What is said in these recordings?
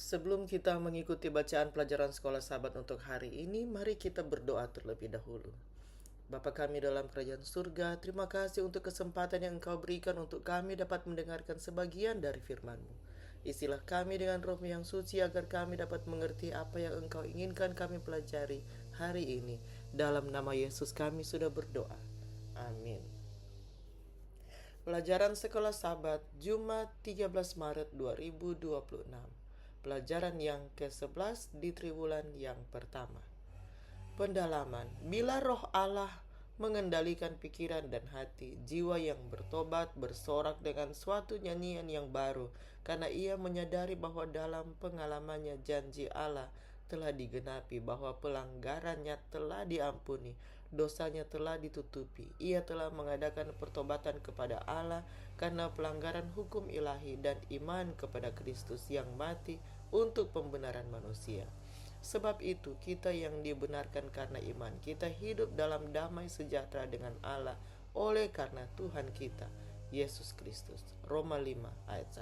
Sebelum kita mengikuti bacaan pelajaran sekolah sahabat untuk hari ini, mari kita berdoa terlebih dahulu. Bapa kami dalam kerajaan surga, terima kasih untuk kesempatan yang Engkau berikan untuk kami dapat mendengarkan sebagian dari firman-Mu. Isilah kami dengan roh yang suci agar kami dapat mengerti apa yang Engkau inginkan kami pelajari hari ini. Dalam nama Yesus kami sudah berdoa. Amin. Pelajaran Sekolah Sabat Jumat 13 Maret 2026. Pelajaran yang ke-11 di triwulan yang pertama. Pendalaman. Bila roh Allah mengendalikan pikiran dan hati, jiwa yang bertobat bersorak dengan suatu nyanyian yang baru, karena ia menyadari bahwa dalam pengalamannya janji Allah telah digenapi, bahwa pelanggarannya telah diampuni, dosanya telah ditutupi. Ia telah mengadakan pertobatan kepada Allah karena pelanggaran hukum ilahi dan iman kepada Kristus yang mati untuk pembenaran manusia. Sebab itu kita yang dibenarkan karena iman, kita hidup dalam damai sejahtera dengan Allah oleh karena Tuhan kita, Yesus Kristus. Roma 5 ayat 1.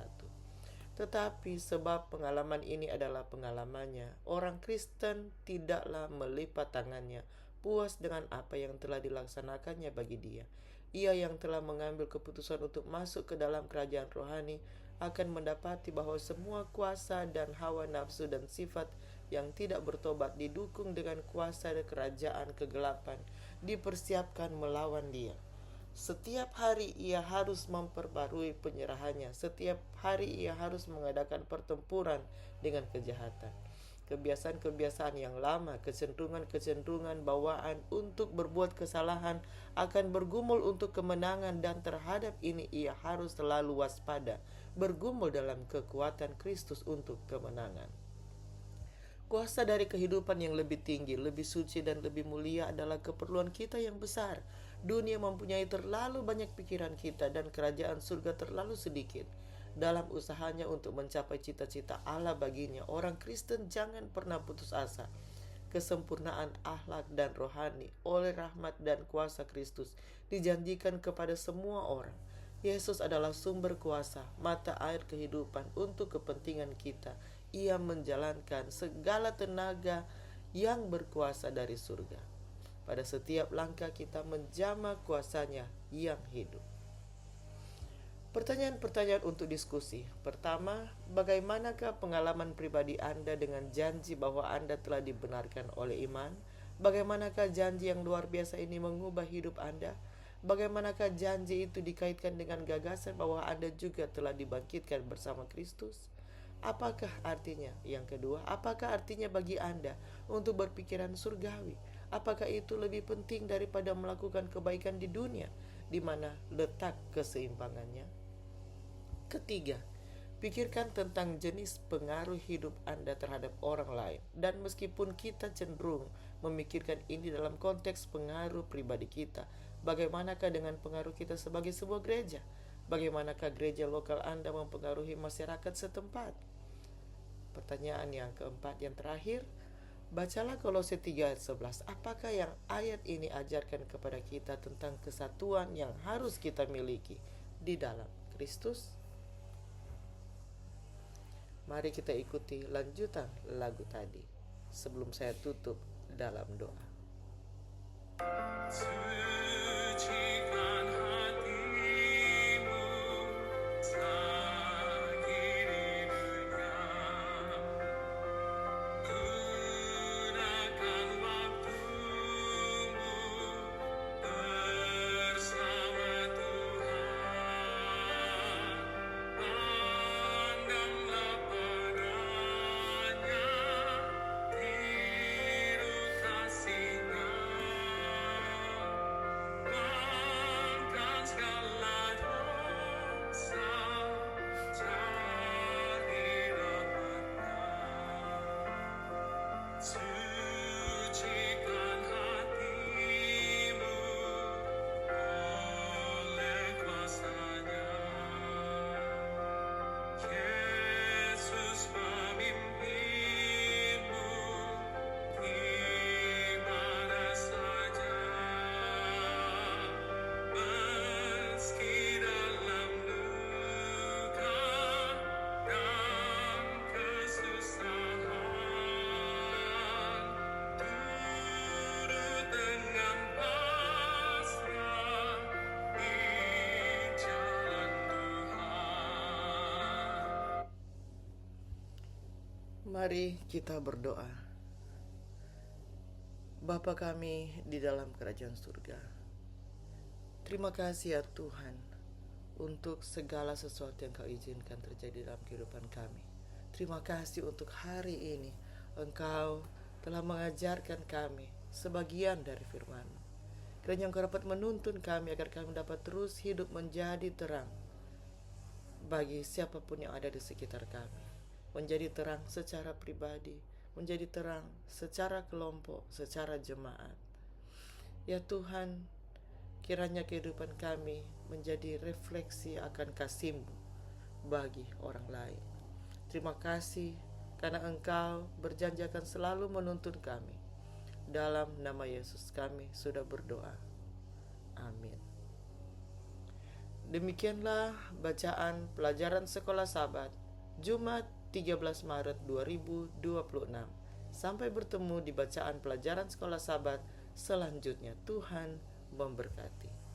Tetapi sebab pengalaman ini adalah pengalamannya, orang Kristen tidaklah melipat tangannya, puas dengan apa yang telah dilaksanakannya bagi dia. Ia yang telah mengambil keputusan untuk masuk ke dalam kerajaan rohani akan mendapati bahwa semua kuasa dan hawa nafsu dan sifat yang tidak bertobat didukung dengan kuasa kerajaan kegelapan dipersiapkan melawan dia. Setiap hari ia harus memperbarui penyerahannya. Setiap hari ia harus mengadakan pertempuran dengan kejahatan. Kebiasaan-kebiasaan yang lama, kecenderungan-kecenderungan bawaan untuk berbuat kesalahan akan bergumul untuk kemenangan, dan terhadap ini ia harus selalu waspada, bergumul dalam kekuatan Kristus untuk kemenangan. Kuasa dari kehidupan yang lebih tinggi, lebih suci, dan lebih mulia adalah keperluan kita yang besar. Dunia mempunyai terlalu banyak pikiran kita, dan kerajaan surga terlalu sedikit. Dalam usahanya untuk mencapai cita-cita Allah baginya, orang Kristen jangan pernah putus asa. Kesempurnaan akhlak dan rohani oleh rahmat dan kuasa Kristus dijanjikan kepada semua orang. Yesus adalah sumber kuasa, mata air kehidupan untuk kepentingan kita. Ia menjalankan segala tenaga yang berkuasa dari surga. Pada setiap langkah kita menjamah kuasanya yang hidup. Pertanyaan-pertanyaan untuk diskusi. Pertama, bagaimanakah pengalaman pribadi Anda dengan janji bahwa Anda telah dibenarkan oleh iman? Bagaimanakah janji yang luar biasa ini mengubah hidup Anda? Bagaimanakah janji itu dikaitkan dengan gagasan bahwa Anda juga telah dibangkitkan bersama Kristus? Apakah artinya? Yang kedua, apakah artinya bagi Anda untuk berpikiran surgawi? Apakah itu lebih penting daripada melakukan kebaikan di dunia, di mana letak keseimbangannya? Ketiga, pikirkan tentang jenis pengaruh hidup Anda terhadap orang lain. Dan meskipun kita cenderung memikirkan ini dalam konteks pengaruh pribadi kita, bagaimanakah dengan pengaruh kita sebagai sebuah gereja? Bagaimanakah gereja lokal Anda mempengaruhi masyarakat setempat? Pertanyaan yang keempat, yang terakhir, bacalah Kolose 3 ayat 11. Apakah yang ayat ini ajarkan kepada kita tentang kesatuan yang harus kita miliki di dalam Kristus? Mari kita ikuti lanjutan lagu tadi sebelum saya tutup dalam doa. Sucikan hatimu, sakirinya. Gunakan waktumu bersama Tuhan. Pandanglah padanya, tiru kasih-Nya. Maafkan segala dosa, cari rahmat-Nya. Sucikan hatimu oleh kuasa-Nya. Yesus memimpinmu di mana saja, meski dalam luka dan kesusahan. Mari kita berdoa. Bapa kami di dalam kerajaan surga, terima kasih ya Tuhan untuk segala sesuatu yang Kau izinkan terjadi dalam kehidupan kami. Terima kasih untuk hari ini Engkau telah mengajarkan kami sebagian dari firman-Mu. Kiranya Engkau dapat menuntun kami agar kami dapat terus hidup menjadi terang bagi siapapun yang ada di sekitar kami. Menjadi terang secara pribadi, menjadi terang secara kelompok, secara jemaat. Ya Tuhan, kiranya kehidupan kami menjadi refleksi akan kasih-Mu bagi orang lain. Terima kasih karena Engkau berjanji akan selalu menuntun kami. Dalam nama Yesus kami sudah berdoa. Amin. Demikianlah bacaan pelajaran Sekolah Sabat Jumat 13 Maret 2026. Sampai bertemu di bacaan pelajaran Sekolah Sabat selanjutnya. Tuhan memberkati.